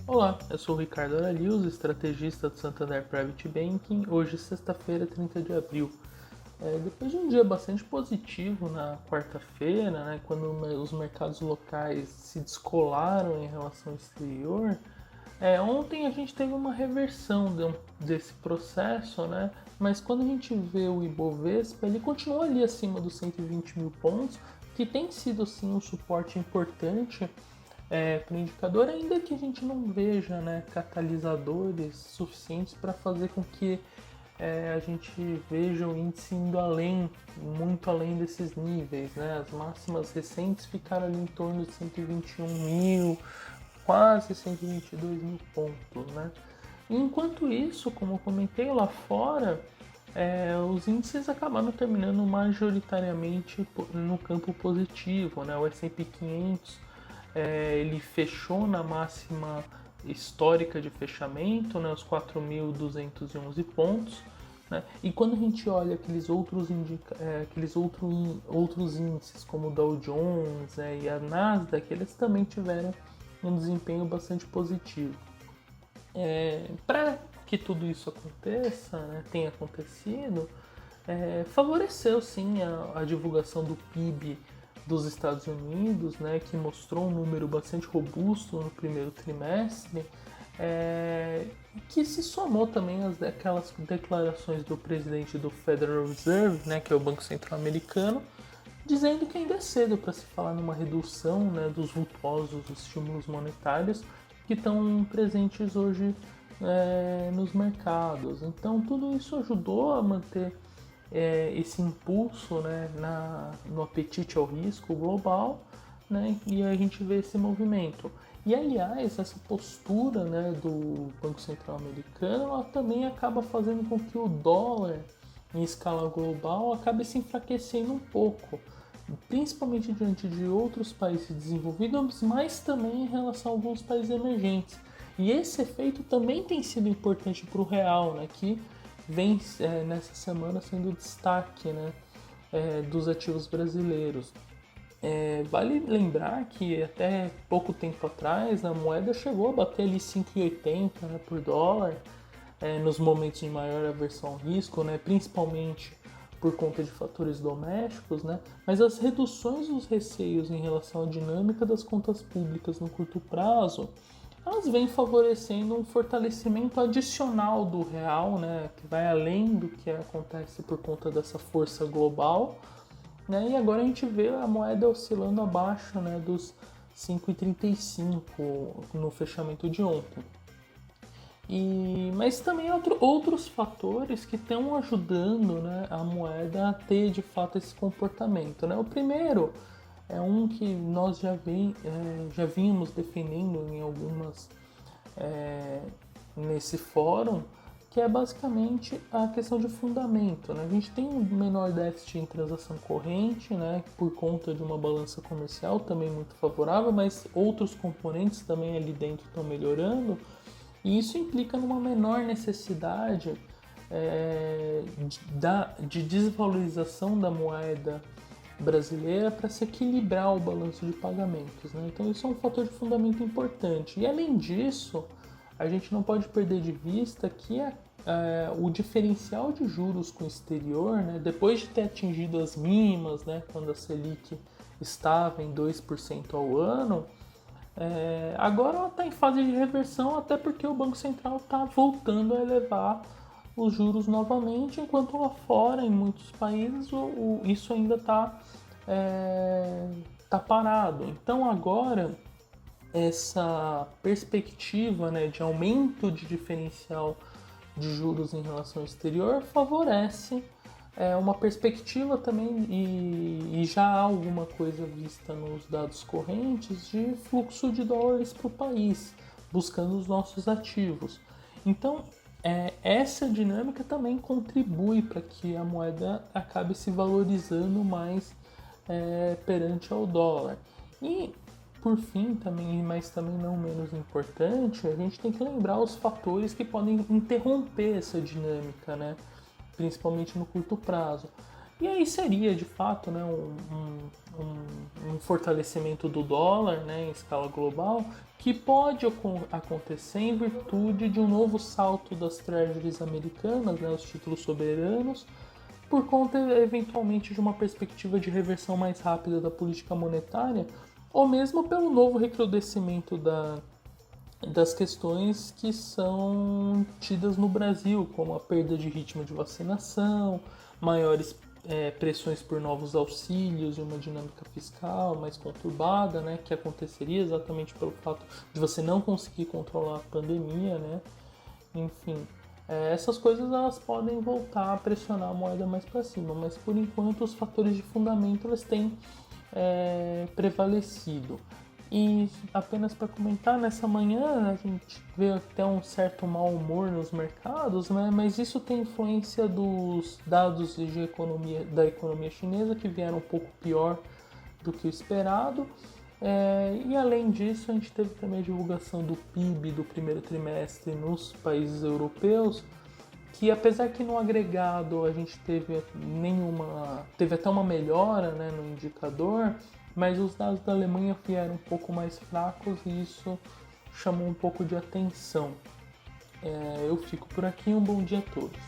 Olá, eu sou o Ricardo Aralius, estrategista do Santander Private Banking. Hoje, sexta-feira, 30 de abril. Depois de um dia bastante positivo na quarta-feira, né, quando os mercados locais se descolaram em relação ao exterior, ontem a gente teve uma reversão desse processo, né, mas quando a gente vê o Ibovespa, ele continua ali acima dos 120 mil pontos, que tem sido sim um suporte importante para o indicador, ainda que a gente não veja, né, catalisadores suficientes para fazer com que a gente veja o índice indo além, muito além desses níveis, né? As máximas recentes ficaram ali em torno de 121 mil, quase 122 mil pontos, né? Enquanto isso, como eu comentei lá fora, os índices acabaram terminando majoritariamente no campo positivo, né? O S&P 500 ele fechou na máxima histórica de fechamento, né, os 4.211 pontos. Né? E quando a gente olha outros índices, como o Dow Jones, e a Nasdaq, eles também tiveram um desempenho bastante positivo. Para que tudo isso aconteça, né, tenha acontecido, favoreceu sim a divulgação do PIB dos Estados Unidos, né, que mostrou um número bastante robusto no primeiro trimestre, que se somou também àquelas declarações do presidente do Federal Reserve, né, que é o Banco Central Americano, dizendo que ainda é cedo para se falar numa redução, né, dos vultuosos estímulos monetários que estão presentes hoje nos mercados. Então tudo isso ajudou a manter esse impulso, né, no apetite ao risco global, né, e a gente vê esse movimento. E aliás, essa postura, né, do Banco Central americano, ela também acaba fazendo com que o dólar em escala global acabe se enfraquecendo um pouco, principalmente diante de outros países desenvolvidos, mas também em relação a alguns países emergentes. E esse efeito também tem sido importante para o real, né, que vem nessa semana sendo destaque, né, dos ativos brasileiros. Vale lembrar que até pouco tempo atrás a moeda chegou a bater ali 5,80, né, por dólar, nos momentos de maior aversão ao risco, né, principalmente por conta de fatores domésticos, né, mas as reduções dos receios em relação à dinâmica das contas públicas no curto prazo, elas vêm favorecendo um fortalecimento adicional do real, né, que vai além do que acontece por conta dessa força global, né, e agora a gente vê a moeda oscilando abaixo, né, dos 5,35 no fechamento de ontem. Mas também outros fatores que estão ajudando, né, a moeda a ter de fato esse comportamento. Né? O primeiro é um que nós já vínhamos defendendo em algumas nesse fórum, que é basicamente a questão de fundamento. Né? A gente tem um menor déficit em transação corrente, né, por conta de uma balança comercial também muito favorável, mas outros componentes também ali dentro estão melhorando, e isso implica numa menor necessidade de desvalorização da moeda brasileira para se equilibrar o balanço de pagamentos. Né? Então isso é um fator de fundamento importante. E além disso, a gente não pode perder de vista que o diferencial de juros com o exterior, né, depois de ter atingido as mínimas, né, quando a Selic estava em 2% ao ano, agora ela está em fase de reversão, até porque o Banco Central está voltando a elevar os juros novamente, enquanto lá fora, em muitos países, isso ainda tá parado. Então agora essa perspectiva, né, de aumento de diferencial de juros em relação ao exterior favorece uma perspectiva também, e já há alguma coisa vista nos dados correntes de fluxo de dólares para o país, buscando os nossos ativos. Então, essa dinâmica também contribui para que a moeda acabe se valorizando mais perante ao dólar. E, por fim, também, mas também não menos importante, a gente tem que lembrar os fatores que podem interromper essa dinâmica, né? Principalmente no curto prazo. E aí seria, de fato, né, um fortalecimento do dólar, né, em escala global, que pode acontecer em virtude de um novo salto das treasuries americanas, né, os títulos soberanos, por conta eventualmente de uma perspectiva de reversão mais rápida da política monetária, ou mesmo pelo novo recrudescimento das questões que são tidas no Brasil, como a perda de ritmo de vacinação, maiores pressões por novos auxílios e uma dinâmica fiscal mais conturbada, né, que aconteceria exatamente pelo fato de você não conseguir controlar a pandemia, né? Enfim, essas coisas elas podem voltar a pressionar a moeda mais para cima, mas por enquanto os fatores de fundamento eles têm prevalecido. E apenas para comentar, nessa manhã a gente vê até um certo mau humor nos mercados, né? Mas isso tem influência dos dados de economia, da economia chinesa, que vieram um pouco pior do que o esperado. E além disso, a gente teve também a divulgação do PIB do primeiro trimestre nos países europeus, que apesar que no agregado a gente teve até uma melhora, né, no indicador, mas os dados da Alemanha vieram um pouco mais fracos e isso chamou um pouco de atenção. Eu fico por aqui, um bom dia a todos.